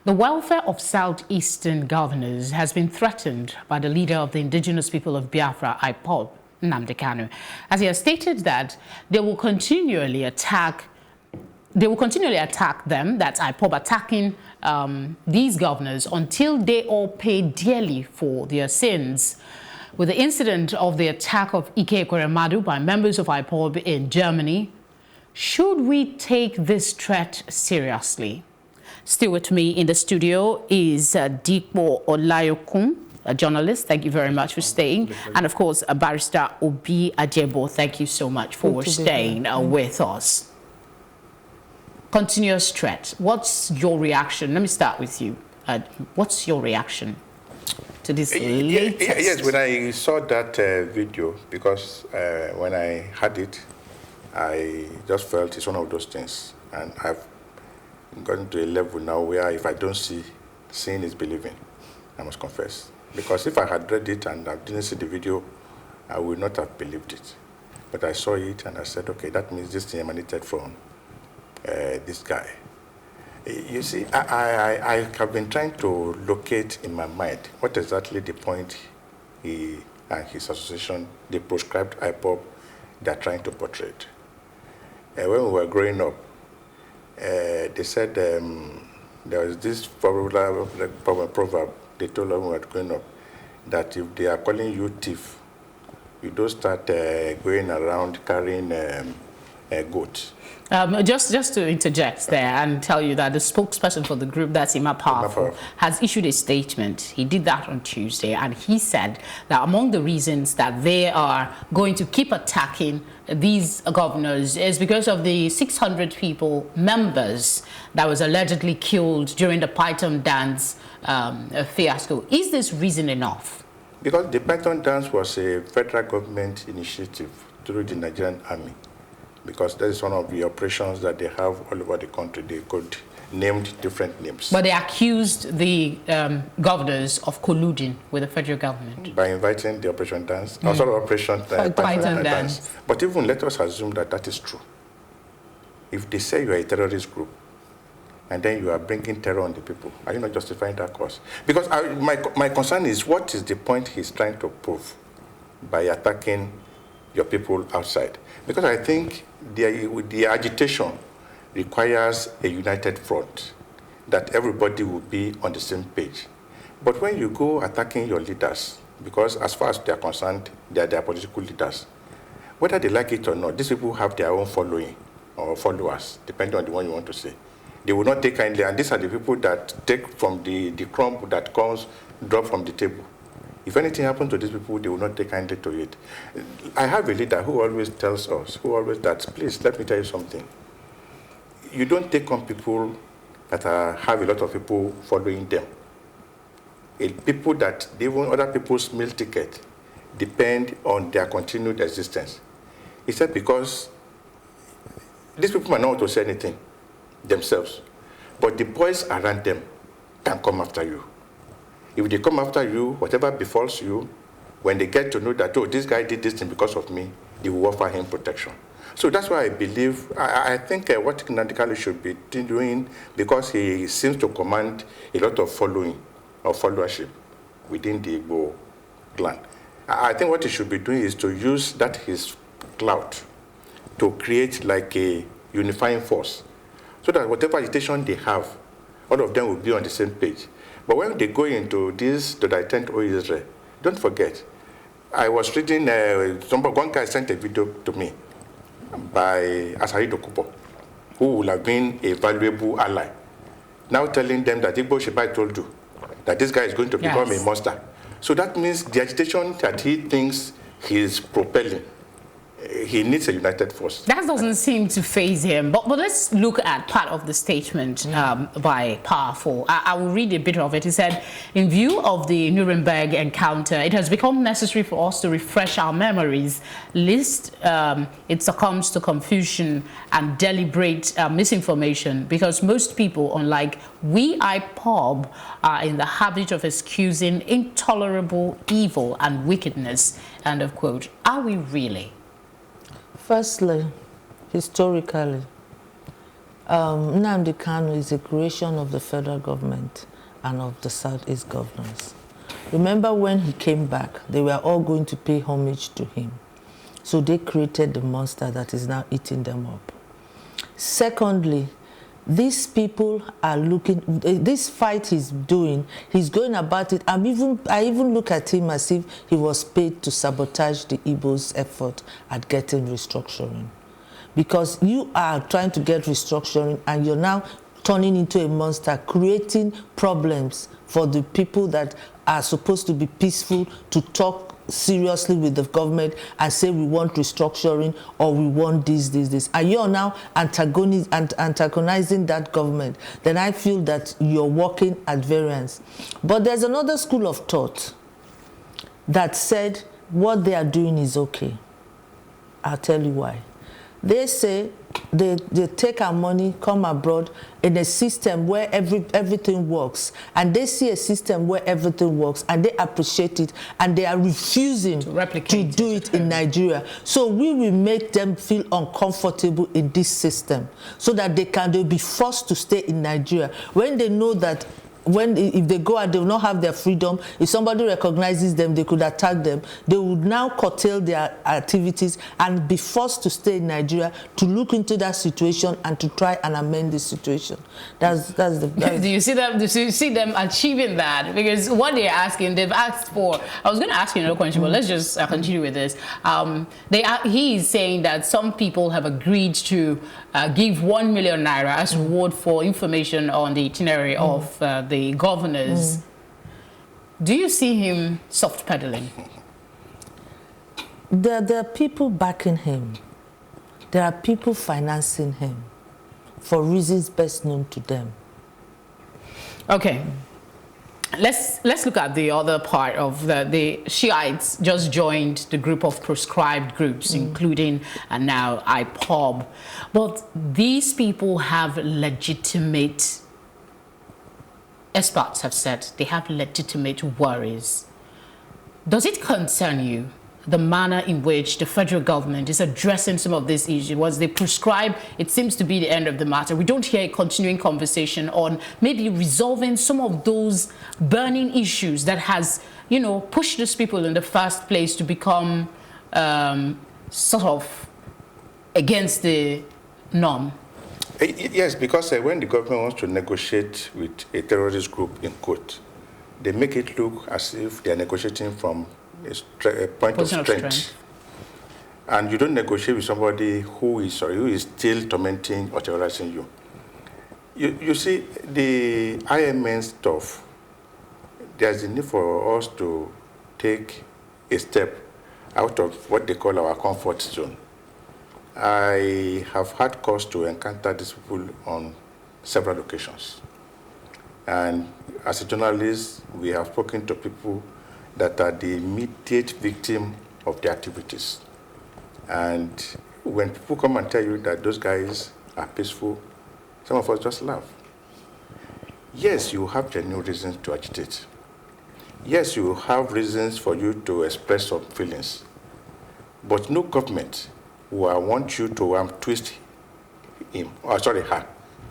The welfare of southeastern governors has been threatened by the leader of the Indigenous People of Biafra, IPOB, Nnamdi Kanu, as he has stated that they will continually attack them, that's IPOB attacking these governors until they all pay dearly for their sins. With the incident of the attack of Ike Ekweremadu by members of IPOB in Germany, should we take this threat seriously? Still with me in the studio is Dikpo Olayokun, a journalist. Thank you very much for staying. And of course, Barrister Obi Ajebo. Thank you so much for staying with us. Continuous threat. What's your reaction? Let me start with you. What's your reaction to this latest? Yes, when I saw that video, because when I had it, I just felt it's one of those things. And I've gotten to a level now where if I don't see, seeing is believing, I must confess. Because if I had read it and I didn't see the video, I would not have believed it. But I saw it and I said, okay, that means this thing emanated from this guy. You see, I have been trying to locate in my mind what exactly the point he and his association, the proscribed IPOB, they're trying to portray. When we were growing up, they said there was this proverb they told us when we were growing up, that if they are calling you thief, you don't start going around carrying a goat. Just to interject there and tell you that the spokesperson for the group, that's Ima Powerful, has issued a statement. He did that on Tuesday, and he said that among the reasons that they are going to keep attacking these governors is because of the 600 people, members, that was allegedly killed during the Python dance fiasco. Is this reason enough? Because the Python dance was a federal government initiative through the Nigerian army. Because that is one of the operations that they have all over the country. They could name different names. But they accused the governors of colluding with the federal government. By inviting the Operation Dance, also Operation Python Dance. But even let us assume that that is true. If they say you are a terrorist group, and then you are bringing terror on the people, are you not justifying that cause? Because my concern is, what is the point he's trying to prove by attacking your people outside? Because I think the agitation requires a united front, that everybody will be on the same page. But when you go attacking your leaders, because as far as they are concerned, they are their political leaders, whether they like it or not, these people have their own following or followers, depending on the one you want to say. They will not take kindly, and these are the people that take from the crumb that comes, drop from the table. If anything happens to these people, they will not take kindly to it. I have a leader who always tells us, please, let me tell you something. You don't take on people that have a lot of people following them. People that, even other people's meal ticket, depend on their continued existence. He said because these people might not want to say anything themselves, but the boys around them can come after you. If they come after you, whatever befalls you, when they get to know that, oh, this guy did this thing because of me, they will offer him protection. So that's why I believe, I think what Nnamdi Kanu should be doing, because he seems to command a lot of following or followership within the Igbo clan. I think what he should be doing is to use that his clout to create like a unifying force, so that whatever agitation they have, all of them will be on the same page. But when they go into this, that I tend to Israel, don't forget, I was reading, one guy sent a video to me by Asari Dokubo, who will have been a valuable ally, now telling them that Igbo Shebai told you that this guy is going to become a monster. So that means the agitation that he thinks he is propelling, he needs a united force. That doesn't seem to faze him. But let's look at part of the statement by Powerful. I will read a bit of it. He said, in view of the Nuremberg encounter, it has become necessary for us to refresh our memories, lest it succumbs to confusion and deliberate misinformation, because most people, unlike we IPOB, are in the habit of excusing intolerable evil and wickedness. End of quote. Are we really? Firstly, historically, Nnamdi Kanu is a creation of the federal government and of the Southeast governors. Remember when he came back, they were all going to pay homage to him. So they created the monster that is now eating them up. Secondly, these people are looking, this fight he's doing, he's going about it. I even look at him as if he was paid to sabotage the Igbo's effort at getting restructuring. Because you are trying to get restructuring and you're now turning into a monster, creating problems for the people that are supposed to be peaceful, to talk seriously with the government and say we want restructuring or we want this. And you're now antagonizing that government. Then I feel that you're working at variance. But there's another school of thought that said what they are doing is okay. I'll tell you why. They say they take our money, come abroad in a system where everything works, and they see a system where everything works and they appreciate it, and they are refusing to do it in Nigeria. So we will make them feel uncomfortable in this system so that they'll be forced to stay in Nigeria when they know that if they go out, they will not have their freedom. If somebody recognizes them, they could attack them. They would now curtail their activities and be forced to stay in Nigeria to look into that situation and to try and amend the situation. That's Do you see them? Do you see them achieving that? Because what they're asking, they've asked for. I was going to ask you another question, but let's just continue with this. He is saying that some people have agreed to give 1 million naira as reward for information on the itinerary of the governors. Do you see him soft pedaling? There are people backing him. There are people financing him for reasons best known to them. Okay. Let's look at the other part of the Shiites just joined the group of proscribed groups, including now IPOB. But these people have legitimate, experts have said, they have legitimate worries. Does it concern you, the manner in which the federal government is addressing some of these issues? Once they prescribe, it seems to be the end of the matter. We don't hear a continuing conversation on maybe resolving some of those burning issues that has, pushed these people in the first place to become sort of against the norm. Yes, because when the government wants to negotiate with a terrorist group in court, they make it look as if they are negotiating from a point of strength. And you don't negotiate with somebody who is still tormenting or terrorizing you. You see, the IMN stuff, there's a need for us to take a step out of what they call our comfort zone. I have had cause to encounter these people on several occasions. And as a journalist, we have spoken to people that are the immediate victim of the activities. And when people come and tell you that those guys are peaceful, some of us just laugh. Yes, you have genuine reasons to agitate. Yes, you have reasons for you to express some feelings. But no government will want you to twist her.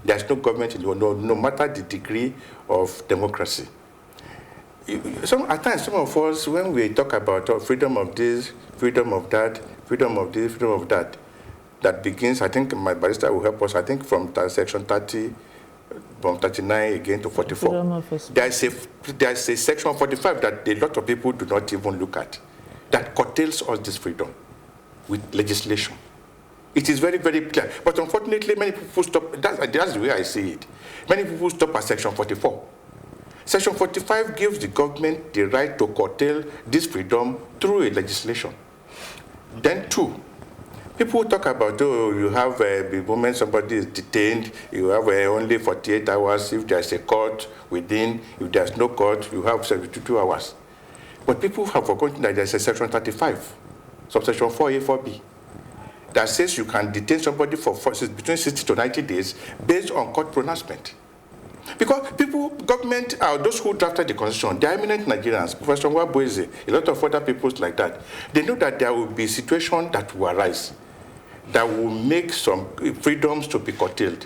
There's no government, no matter the degree of democracy. At times, some of us, when we talk about freedom of this, freedom of that, freedom of this, freedom of that, that begins, I think my barrister will help us, I think from section 30, from 39 again to 44. There's a section 45 that a lot of people do not even look at, that curtails us this freedom with legislation. It is very, very clear. But unfortunately, many people stop, that's the way I see it. Many people stop at section 44. Section 45 gives the government the right to curtail this freedom through a legislation. Then 2, people talk about, you have the moment somebody is detained, you have only 48 hours. If there's a court within, if there's no court, you have 72 hours. But people have forgotten that there's a section 35, subsection 4A, 4B, that says you can detain somebody for between 60 to 90 days based on court pronouncement. Because government, those who drafted the constitution, they are eminent Nigerians, Professor Nwabueze, a lot of other people like that. They know that there will be situations that will arise. that will make some freedoms to be curtailed.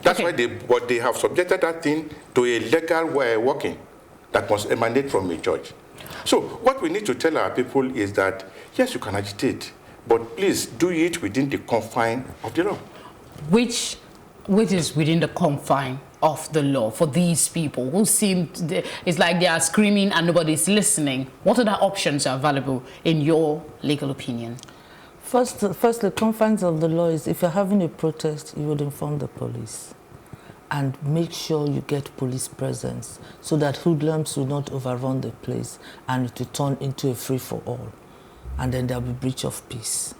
That's why they have subjected that thing to a legal way of working that must emanate from a judge. So what we need to tell our people is that, yes, you can agitate, but please do it within the confine of the law. Which is within the confine of the law for these people who seem it's like they are screaming and nobody's listening. What other options are available in your legal opinion? First, the confines of the law is if you're having a protest, you would inform the police and make sure you get police presence so that hoodlums will not overrun the place and it will turn into a free-for-all. And then there'll be breach of peace.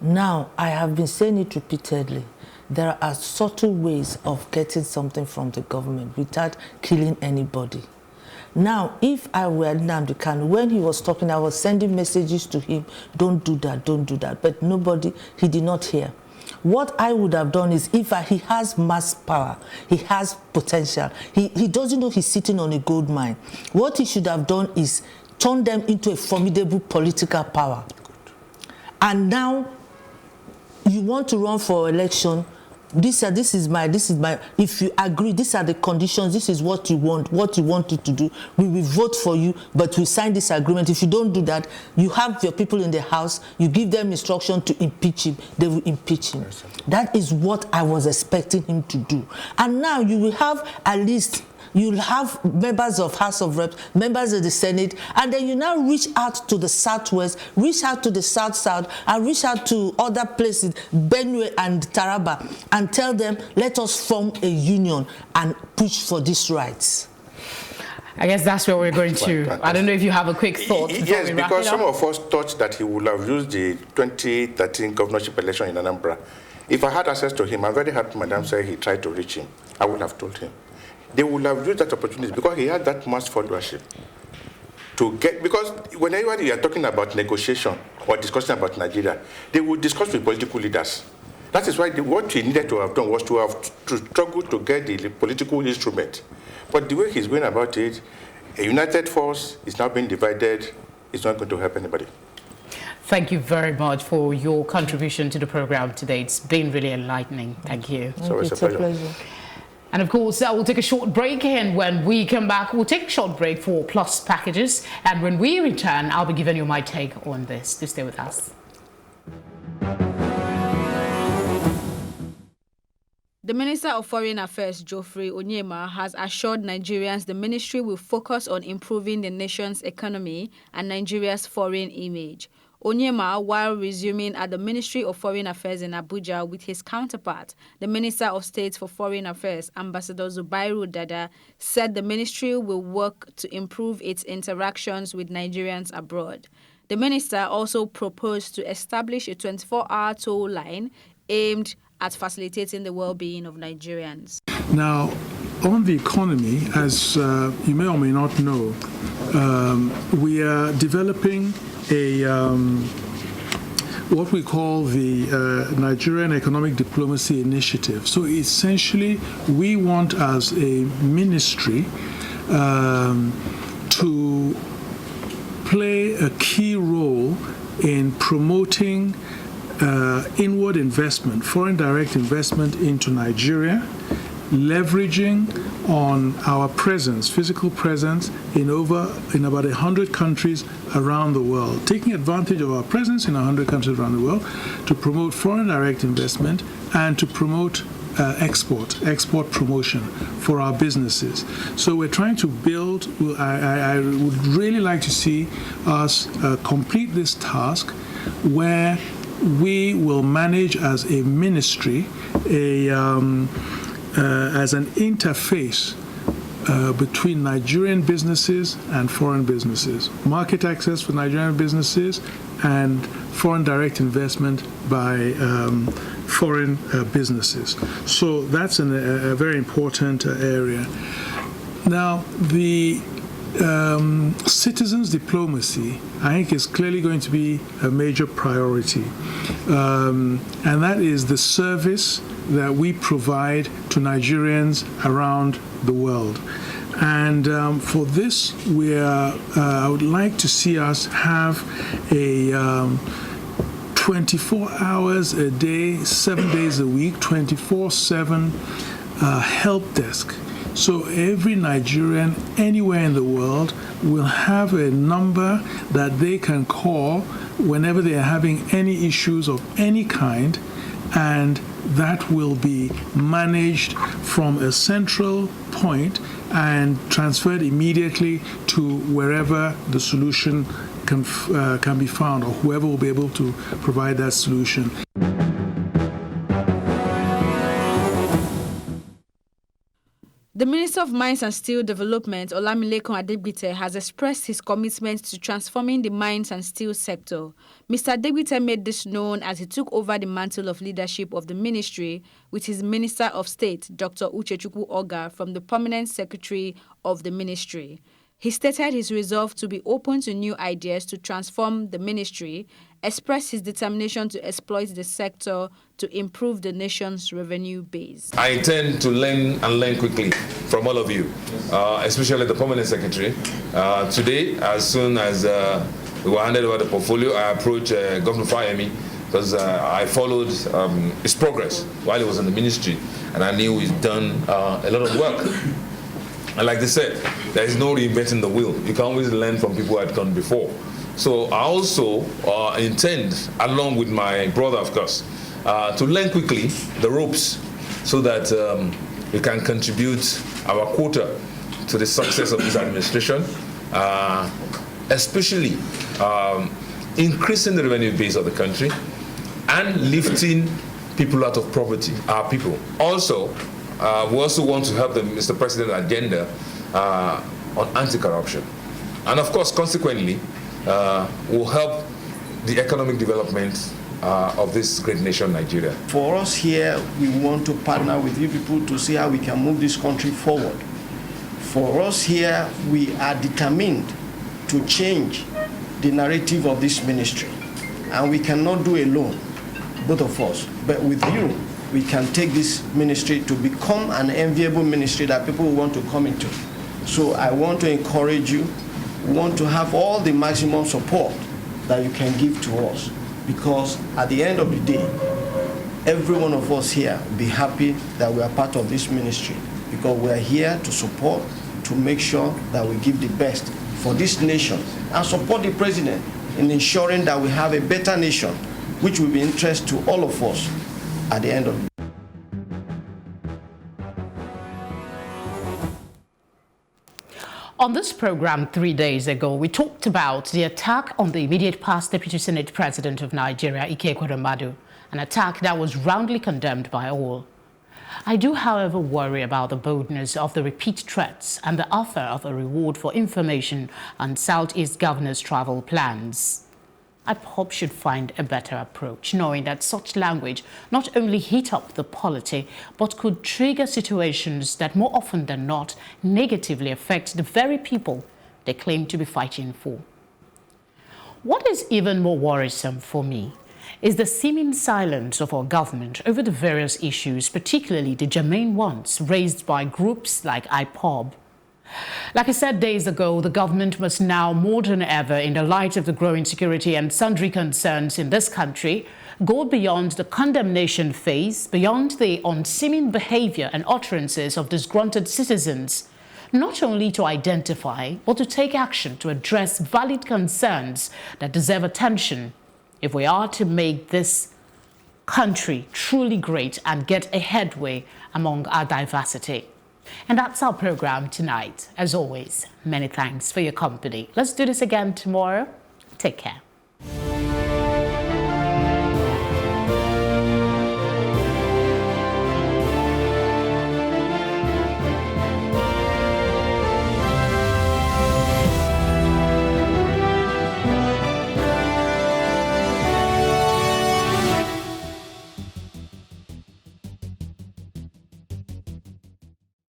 Now, I have been saying it repeatedly. There are subtle ways of getting something from the government without killing anybody. Now, if I were Nnamdi Kanu, when he was talking, I was sending messages to him, don't do that, don't do that. But he did not hear. What I would have done is, if he has mass power, he has potential, he doesn't know he's sitting on a gold mine. What he should have done is turn them into a formidable political power. And now, you want to run for election, this is my, if you agree, these are the conditions, this is what you wanted to do, we will vote for you, but we sign this agreement. If you don't do that, you have your people in the house, you give them instruction to impeach him, they will impeach him. That is what I was expecting him to do. And now you will have at least, you'll have members of House of Reps, members of the Senate, and then you now reach out to the Southwest, reach out to the South-South, and reach out to other places, Benue and Taraba, and tell them, let us form a union and push for these rights. I guess that's where we're going to. I don't know if you have a quick thought. Yes, because some of us thought that he would have used the 2013 governorship election in Anambra. If I had access to him, I'm very happy Madam said he tried to reach him. I would have told him. They would have used that opportunity because he had that mass followership to get, because whenever you are talking about negotiation or discussion about Nigeria, they would discuss with political leaders. That is why what he needed to have done was to struggle to get the political instrument. But the way he's going about it, a united force is now being divided. It's not going to help anybody. Thank you very much for your contribution to the program today. It's been really enlightening. Thank you. So it's a pleasure. And of course, we'll take a short break, and when we come back, we'll take a short break for Plus packages. And when we return, I'll be giving you my take on this. Do stay with us. The Minister of Foreign Affairs, Geoffrey Onyema, has assured Nigerians the ministry will focus on improving the nation's economy and Nigeria's foreign image. Onyema, while resuming at the Ministry of Foreign Affairs in Abuja with his counterpart, the Minister of State for Foreign Affairs, Ambassador Zubairu Dada, said the ministry will work to improve its interactions with Nigerians abroad. The minister also proposed to establish a 24-hour toll line aimed at facilitating the well-being of Nigerians. Now, on the economy, as you may or may not know, we are developing what we call the Nigerian Economic Diplomacy Initiative. So essentially, we want as a ministry to play a key role in promoting inward investment, foreign direct investment into Nigeria, leveraging on our presence, physical presence in about 100 countries around the world, taking advantage of our presence in 100 countries around the world to promote foreign direct investment and to promote export promotion for our businesses. So we're trying to build, I would really like to see us complete this task where we will manage as a ministry as an interface between Nigerian businesses and foreign businesses, market access for Nigerian businesses and foreign direct investment by foreign businesses. So that's a very important area. Now, the citizens' diplomacy, I think, is clearly going to be a major priority. And that is the service that we provide to Nigerians around the world. And for this, I would like to see us have a 24 hours a day, 7 days a week, 24/7 help desk. So every Nigerian anywhere in the world will have a number that they can call whenever they are having any issues of any kind, and that will be managed from a central point and transferred immediately to wherever the solution can be found, or whoever will be able to provide that solution. The Minister of Mines and Steel Development, Olamilekan Adegbite, has expressed his commitment to transforming the mines and steel sector. Mr. Adegbite made this known as he took over the mantle of leadership of the ministry with his Minister of State, Dr. Uchechukwu Oga, from the permanent secretary of the ministry. He stated his resolve to be open to new ideas to transform the ministry, expressed his determination to exploit the sector to improve the nation's revenue base. I intend to learn quickly from all of you, especially the permanent secretary. Today, as soon as we were handed over the portfolio, I approached Governor Fayemi because I followed his progress while he was in the ministry, and I knew he's done a lot of work. And like they said, there is no reinventing the wheel. You can always learn from people who had gone before. So I also intend, along with my brother, of course, to learn quickly the ropes so that we can contribute our quota to the success of this administration, especially increasing the revenue base of the country and lifting people out of poverty, our people. Also, we also want to help the Mr. President agenda on anti-corruption. And of course, consequently, will help the economic development of this great nation, Nigeria. For us here, we want to partner with you people to see how we can move this country forward. For us here, we are determined to change the narrative of this ministry. And we cannot do alone, both of us. But with you, we can take this ministry to become an enviable ministry that people will want to come into. So I want to encourage you. We want to have all the maximum support that you can give to us, because at the end of the day, every one of us here will be happy that we are part of this ministry, because we are here to support, to make sure that we give the best for this nation and support the president in ensuring that we have a better nation, which will be interest to all of us at the end of the day. On this program 3 days ago, we talked about the attack on the immediate past Deputy Senate President of Nigeria, Ike Ekweremadu, an attack that was roundly condemned by all. I do, however, worry about the boldness of the repeat threats and the offer of a reward for information on Southeast governors' travel plans. IPOB should find a better approach, knowing that such language not only heat up the polity, but could trigger situations that more often than not negatively affect the very people they claim to be fighting for. What is even more worrisome for me is the seeming silence of our government over the various issues, particularly the germane ones raised by groups like IPOB. Like I said days ago, the government must now, more than ever, in the light of the growing security and sundry concerns in this country, go beyond the condemnation phase, beyond the unseeming behavior and utterances of disgruntled citizens, not only to identify, but to take action to address valid concerns that deserve attention if we are to make this country truly great and get a headway among our diversity. And that's our program tonight. As always, many thanks for your company. Let's do this again tomorrow. Take care.